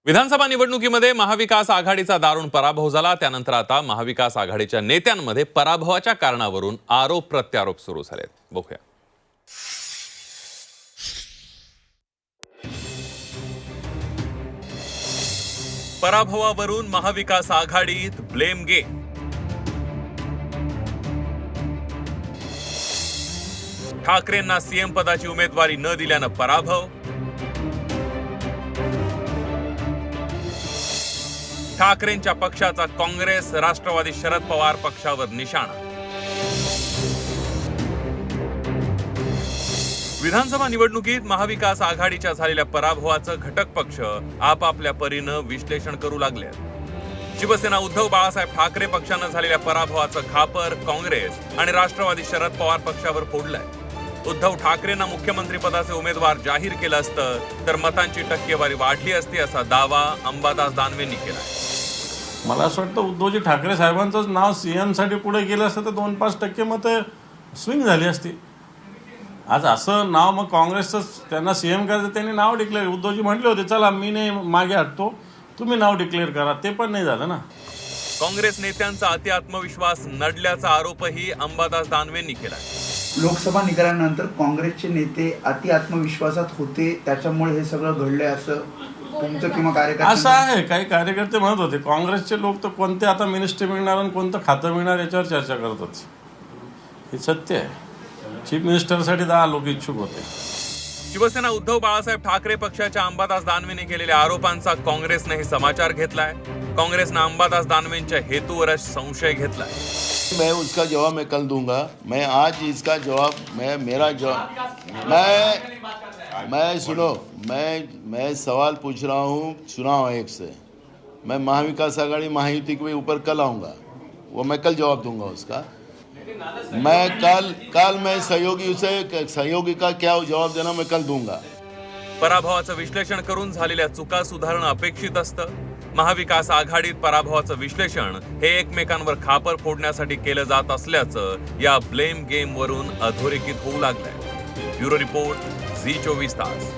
विधानसभा निवडणुकीमध्ये महाविकास आघाडीचा दारुण पराभव झाला। त्यानंतर आता महाविकास आघाडीच्या नेत्यांमध्ये पराभवाच्या कारणावरून आरोप प्रत्यारोप सुरू झालेत। बघूया। पराभवावरून महाविकास आघाडीत ब्लेम गेम। ठाकरेंना सीएम पदाची उमेदवारी न दिल्यानं पराभव। ठाकरेंच्या पक्षाचा काँग्रेस राष्ट्रवादी शरद पवार पक्षावर निशाणा। विधानसभा निवडणुकीत महाविकास आघाडीच्या झालेल्या पराभवाचं घटक पक्ष आपापल्या परीनं विश्लेषण करू लागले। शिवसेना उद्धव बाळासाहेब ठाकरे पक्षानं झालेल्या पराभवाचं खापर काँग्रेस आणि राष्ट्रवादी शरद पवार पक्षावर फोडलंय। उद्धव ठाकरेंना मुख्यमंत्री पदाचे उमेदवार जाहीर केलं असतं तर मतांची टक्केवारी वाढली असती असा दावा अंबादास दानवेंनी केलाय। मला असं वाटतं उद्धवजी ठाकरे साहेबांचंच नाव सीएम साठी पुढे गेलं असतं तर 2-5% मतं स्विंग झाली असती। आज असं नाव मग काँग्रेसचं त्यांना सीएम करायचं, त्यांनी नाव डिक्लेअर, उद्धवजी म्हटले होते चला मी नाही मागे हटतो, तुम्ही नाव डिक्लेअर करा, ते पण नाही झालं ना। काँग्रेस नेत्यांचा अति आत्मविश्वास नडल्याचा आरोपही अंबादास दानवेंनी केलाय। लोकसभा निकालानंतर काँग्रेसचे नेते अति आत्मविश्वासात होते, त्याच्यामुळे हे सगळं घडलंय असं तुमचं किंवा कार्यकर्ते असं आहे। काही कार्यकर्ते म्हणत होते काँग्रेसचे लोक तर कोणते आता मिनिस्टर मिळणार आणि कोणतं खातं मिळणार याच्यावर चर्चा करत होते। हे सत्य आहे। चीफ मिनिस्टरसाठी 10 लोक इच्छुक होते। शिवसेना उद्धव बाळासाहेब ठाकरे पक्षाच्या अंबादास दानवेने केलेल्या आरोपांचा काँग्रेसनेही समाचार घेतलाय। काँग्रेसनं अंबादास दानवेंच्या हेतूवरच संशय घेतलाय। मैं उसका जवाब मैं कल दूंगा। मैं आज इसका जवाब मेरा जवाब मैं सुनो, मैं सवाल पूछ रहा हूँ चुनाव आयोग से। मैं महाविकास आघाड़ी महायुति के ऊपर कल आऊँगा, वो मैं कल जवाब दूंगा उसका। मैं कल मैं सहयोगी का क्या जवाब देना मैं कल दूंगा। पराभवाचं विश्लेषण करून झालेल्या चुका सुधारणं अपेक्षित असतं। महाविकास आघाडीत पराभवाचं विश्लेषण हे एकमेकांवर खापर फोडण्यासाठी केलं जात असल्याचं या ब्लेम गेम वरून अधोरेखित होऊ लागलंय। ब्युरो रिपोर्ट, झी 24 तास।